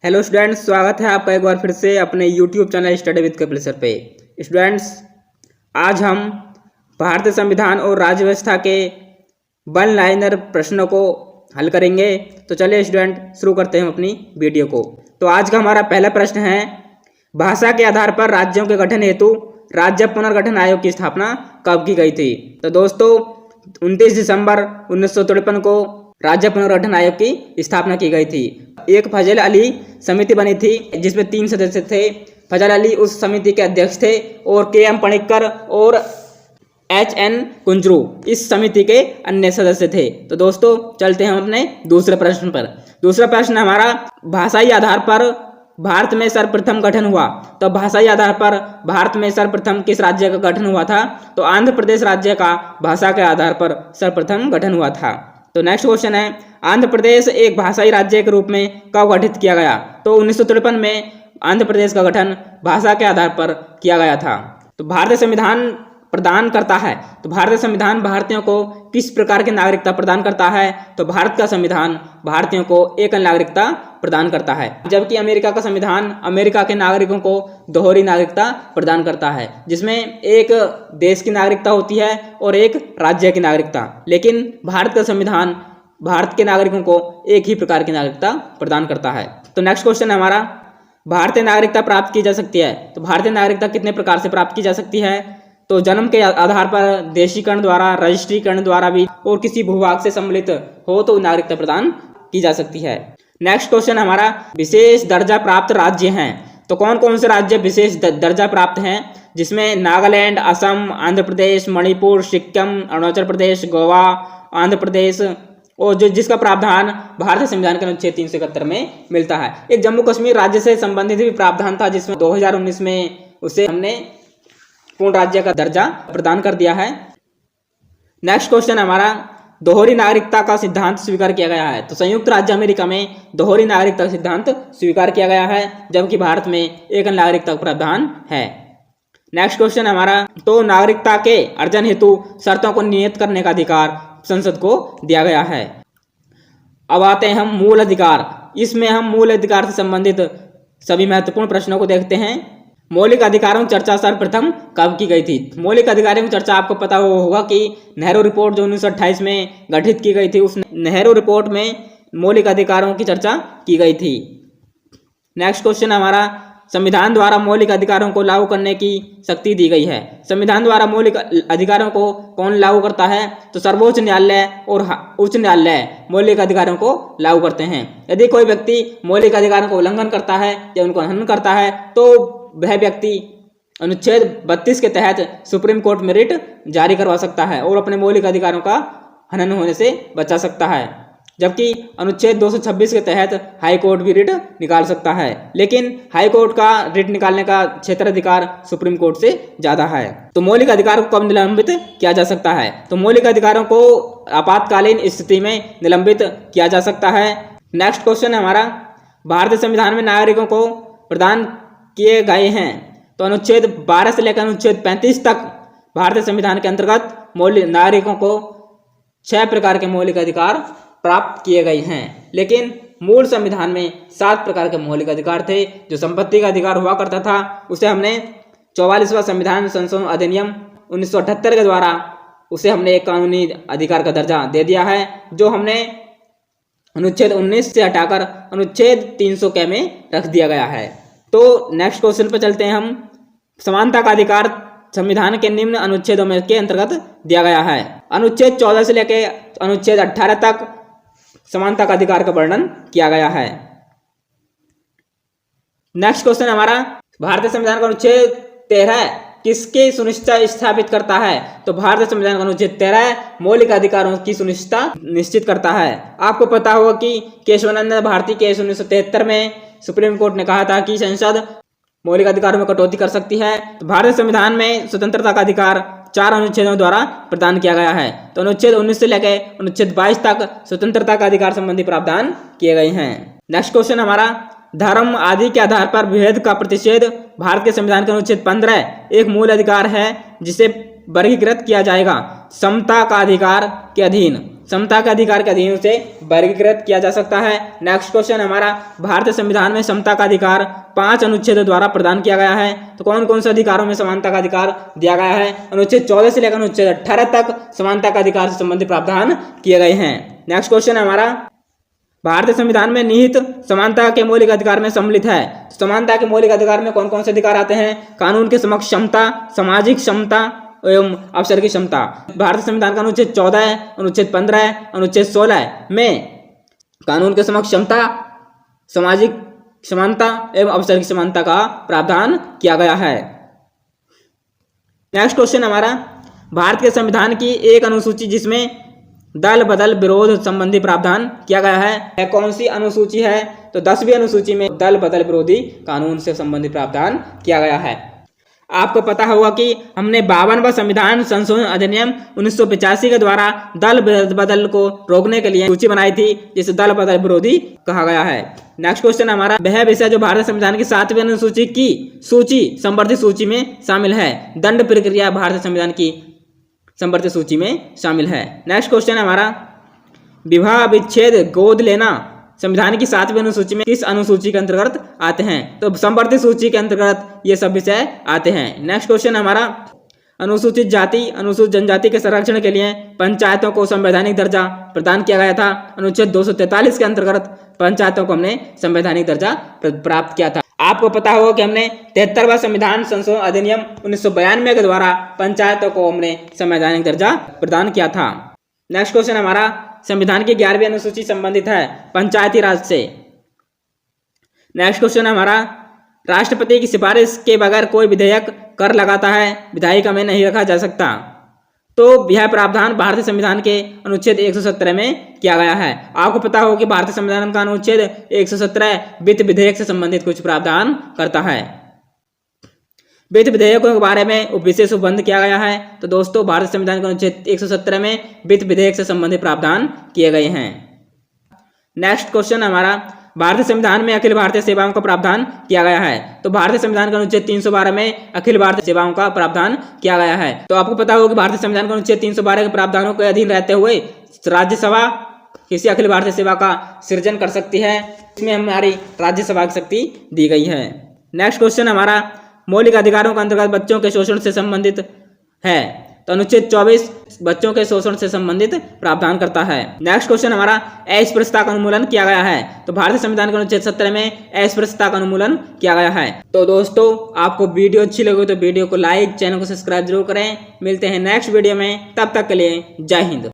Hello students, स्वागत है आपका एक बार फिर से अपने YouTube channel study with Kapil sir पे। स्टूडेंट्स, आज हम भारतीय संविधान और राज्य व्यवस्था के वन लाइनर प्रश्नों को हल करेंगे। तो चलिए स्टूडेंट, शुरू करते हैं अपनी वीडियो को। तो आज का हमारा पहला प्रश्न है, भाषा के आधार पर राज्यों के गठन हेतु राज्य पुनर्गठन आयोग की स्थापना कब की गई थी? तो दोस्तों 29 दिसंबर 1953 को राज्य पुनर्गठन आयोग की स्थापना की गई थी। एक फजल अली समिति बनी थी जिसमें 3 सदस्य थे। फजल अली उस समिति के अध्यक्ष थे और के.एम. पणिक्कर और H.N. कुंजरू इस समिति के अन्य सदस्य थे। तो दोस्तों चलते हैं हम अपने दूसरे प्रश्न पर। दूसरा प्रश्न हमारा, भाषाई आधार पर भारत में सर्वप्रथम गठन हुआ। तो भाषाई आधार पर भारत में सर्वप्रथम किस राज्य का गठन हुआ था? तो आंध्र प्रदेश राज्य का भाषा के आधार पर सर्वप्रथम गठन हुआ था। तो नेक्स्ट क्वेश्चन है, आंध्र प्रदेश एक भाषाई राज्य के रूप में कब गठित किया गया? तो 1953 में आंध्र प्रदेश का गठन भाषा के आधार पर किया गया था। तो भारतीय संविधान प्रदान करता है, तो भारतीय संविधान भारतीयों को किस प्रकार की नागरिकता प्रदान करता है? तो भारत का संविधान भारतीयों को एकल नागरिकता प्रदान करता है, जबकि अमेरिका का संविधान अमेरिका के नागरिकों को दोहरी नागरिकता प्रदान करता है, जिसमें एक देश की नागरिकता होती है और एक राज्य की नागरिकता। लेकिन भारत का संविधान भारत के नागरिकों को एक ही प्रकार की नागरिकता प्रदान करता है। तो नेक्स्ट क्वेश्चन है हमारा, भारतीय नागरिकता प्राप्त की जा सकती है। तो भारतीय नागरिकता कितने प्रकार से प्राप्त की जा सकती है? तो जन्म के आधार पर, देशीकरण द्वारा, रजिस्ट्रीकरण द्वारा भी, और किसी भूभाग से सम्मिलित हो तो नागरिकता प्रदान की जा सकती है। नेक्स्ट क्वेश्चन हमारा, विशेष दर्जा प्राप्त राज्य हैं। तो कौन कौन से राज्य विशेष दर्जा प्राप्त हैं? जिसमें नागालैंड, असम, आंध्र प्रदेश, मणिपुर, सिक्किम, अरुणाचल प्रदेश, गोवा, आंध्र प्रदेश, और जिसका प्रावधान भारतीय संविधान के अनुच्छेद 371 में मिलता है। एक जम्मू कश्मीर राज्य से संबंधित भी प्रावधान था, जिसमें 2019 में उसे हमने पूर्ण राज्य का दर्जा प्रदान कर दिया है। नेक्स्ट क्वेश्चन हमारा, दोहरी नागरिकता का सिद्धांत स्वीकार किया गया है। तो संयुक्त राज्य अमेरिका में दोहरी नागरिकता का सिद्धांत स्वीकार किया गया है, जबकि भारत में एकल नागरिकता का प्रावधान है। नेक्स्ट क्वेश्चन हमारा, तो नागरिकता के अर्जन हेतु शर्तों को नियत करने का अधिकार संसद को दिया गया है। अब आते हैं हम मूल अधिकार। इसमें हम मूल अधिकार से संबंधित सभी महत्वपूर्ण प्रश्नों को देखते हैं। मौलिक अधिकारों की चर्चा सर्वप्रथम कब की गई थी? मौलिक अधिकारों की चर्चा आपको पता होगा कि नेहरू रिपोर्ट जो 1928 में गठित की गई थी, उस नेहरू रिपोर्ट में मौलिक अधिकारों की चर्चा की गई थी। नेक्स्ट क्वेश्चन हमारा, संविधान द्वारा मौलिक अधिकारों को लागू करने की शक्ति दी गई है। संविधान द्वारा मौलिक अधिकारों को कौन लागू करता है? तो सर्वोच्च न्यायालय और उच्च न्यायालय मौलिक अधिकारों को लागू करते हैं। यदि कोई व्यक्ति मौलिक अधिकारों को उल्लंघन करता है या उनको हनन करता है, तो वह व्यक्ति अनुच्छेद 32 के तहत सुप्रीम कोर्ट में रिट जारी करवा सकता है और अपने मौलिक अधिकारों का हनन होने से बचा सकता है, जबकि अनुच्छेद 226 के तहत हाई कोर्ट भी रिट निकाल सकता है। लेकिन हाई कोर्ट का रिट निकालने का क्षेत्राधिकार सुप्रीम कोर्ट से ज्यादा है। तो मौलिक अधिकारों को कब निलंबित किया जा सकता है? तो मौलिक अधिकारों को आपातकालीन स्थिति में निलंबित किया जा सकता है। नेक्स्ट क्वेश्चन है हमारा, भारतीय संविधान में नागरिकों को प्रदान किए गए हैं। तो अनुच्छेद 12 से लेकर अनुच्छेद 35 तक भारतीय संविधान के अंतर्गत मौलिक नागरिकों को 6 प्रकार के मौलिक अधिकार प्राप्त किए गए हैं। लेकिन मूल संविधान में 7 प्रकार के मौलिक अधिकार थे। जो संपत्ति का अधिकार हुआ करता था, उसे हमने 44वां संविधान संशोधन अधिनियम 1978 के द्वारा उसे हमने एक कानूनी अधिकार का दर्जा दे दिया है, जो हमने अनुच्छेद 19 से हटाकर अनुच्छेद 300 के में रख दिया गया है। तो नेक्स्ट क्वेश्चन पर चलते हैं हम। समानता का अधिकार संविधान के निम्न अनुच्छेदों में के अंतर्गत दिया गया है। अनुच्छेद 14 से लेकर अनुच्छेद 18 तक समानता का अधिकार का वर्णन किया गया है। नेक्स्ट क्वेश्चन हमारा, भारतीय संविधान का अनुच्छेद 13 किसके सुनिश्चित स्थापित करता है? तो भारतीय संविधान का अनुच्छेद 13 मौलिक अधिकारों की सुनिश्चितता निश्चित करता है। आपको पता होगा कि केशवानंद भारती केस 1973 में सुप्रीम कोर्ट ने कहा था कि संसद मौलिक अधिकारों में कटौती कर सकती है। तो भारतीय संविधान में स्वतंत्रता का अधिकार 4 अनुच्छेदों द्वारा प्रदान किया गया है। तो अनुच्छेद 19 से लेकर अनुच्छेद 22 तक स्वतंत्रता का अधिकार संबंधी प्रावधान किए गए हैं। नेक्स्ट क्वेश्चन हमारा, धर्म आदि के आधार पर विभेद का प्रतिषेध भारत के संविधान के अनुच्छेद 15 एक मूल अधिकार है, जिसे वर्गीकृत किया जाएगा समता का अधिकार के अधीन। समता के अधिकार के अधीन उसे वर्गीकृत किया जा सकता है। नेक्स्ट क्वेश्चन हमारा, भारतीय संविधान में समता का अधिकार 5 अनुच्छेदों द्वारा प्रदान किया गया है। तो कौन कौन से अधिकारों में समानता का अधिकार दिया गया है? अनुच्छेद 14 से लेकर अनुच्छेद 18 तक समानता का अधिकार से संबंधित प्रावधान किए गए हैं। नेक्स्ट क्वेश्चन हमारा, भारतीय संविधान में निहित समानता के मौलिक अधिकार में सम्मिलित है। समानता के मौलिक अधिकार में कौन कौन से अधिकार आते हैं? कानून के समक्ष समता, सामाजिक समता एवं अवसर की क्षमता। भारतीय संविधान का अनुच्छेद 14, अनुच्छेद 15, अनुच्छेद 16 में कानून के समक्ष समता, सामाजिक समानता एवं अवसर की समानता का प्रावधान किया गया है। नेक्स्ट क्वेश्चन हमारा, भारत के संविधान की एक अनुसूची जिसमें दल बदल विरोध संबंधी प्रावधान किया गया है, कौन सी अनुसूची है? तो 10वीं अनुसूची में दल बदल विरोधी कानून से संबंधित प्रावधान किया गया है। आपको पता होगा कि हमने 52वां संविधान संशोधन अधिनियम 1985 के द्वारा दल बदल को रोकने के लिए सूची बनाई थी, जिसे दल बदल विरोधी कहा गया है। नेक्स्ट क्वेश्चन हमारा, वह विषय जो भारतीय संविधान की 7वीं अनुसूची की सूची संवर्धित सूची में शामिल है। दंड प्रक्रिया भारतीय संविधान की संवर्धित सूची में शामिल है। नेक्स्ट क्वेश्चन हमारा, विवाह विच्छेद गोद लेना संविधान की 7वीं अनुसूची में किस अनुसूची के अंतर्गत आते हैं? तो संवर्धित सूची के अंतर्गत ये सब विषय आते हैं। नेक्स्ट क्वेश्चन हमारा, अनुसूचित जाति अनुसूचित जनजाति के संरक्षण के लिए पंचायतों को संवैधानिक दर्जा प्रदान किया गया था। अनुच्छेद 243 के अंतर्गत पंचायतों को हमने संवैधानिक दर्जा प्राप्त किया था। आपको पता होगा कि हमने 73वां संविधान संशोधन अधिनियम 1992 के द्वारा पंचायतों को हमने संवैधानिक दर्जा प्रदान किया था। नेक्स्ट क्वेश्चन हमारा, संविधान की 11वीं अनुसूची संबंधित है पंचायती राज से। नेक्स्ट क्वेश्चन हमारा, राष्ट्रपति की सिफारिश के बगैर कोई विधेयक कर लगाता है, विधायिका में नहीं रखा जा सकता। तो यह प्रावधान भारतीय संविधान के अनुच्छेद 117 में किया गया है। आपको पता हो कि भारतीय संविधान का अनुच्छेद 117 वित्त विधेयक से संबंधित कुछ प्रावधान करता है। वित्त विधेयकों के बारे में विशेष उपबंध किया गया है। तो दोस्तों, भारतीय संविधान के अनुच्छेद 117 में वित्त विधेयक से संबंधित प्रावधान किए गए हैं। नेक्स्ट क्वेश्चन हमारा, भारतीय संविधान में अखिल भारतीय सेवाओं का प्रावधान किया गया है। तो भारतीय संविधान के अनुच्छेद 312 में अखिल भारतीय सेवाओं का प्रावधान किया गया है। तो आपको पता होगा कि भारतीय संविधान के अनुच्छेद 312 के प्रावधानों के अधीन रहते हुए राज्यसभा किसी अखिल भारतीय सेवा का सृजन कर सकती है। इसमें हमारी राज्यसभा की शक्ति दी गई है। नेक्स्ट क्वेश्चन हमारा, मौलिक अधिकारों के अंतर्गत बच्चों के शोषण से संबंधित है। तो अनुच्छेद 24 बच्चों के शोषण से संबंधित प्रावधान करता है। नेक्स्ट क्वेश्चन हमारा, अस्पृश्यता का उन्मूलन किया गया है। तो भारतीय संविधान के अनुच्छेद 17 में अस्पृश्यता का उन्मूलन किया गया है। तो दोस्तों, आपको वीडियो अच्छी लगी तो वीडियो को लाइक, चैनल को सब्सक्राइब जरूर करें। मिलते हैं नेक्स्ट वीडियो में, तब तक के लिए जय हिंद।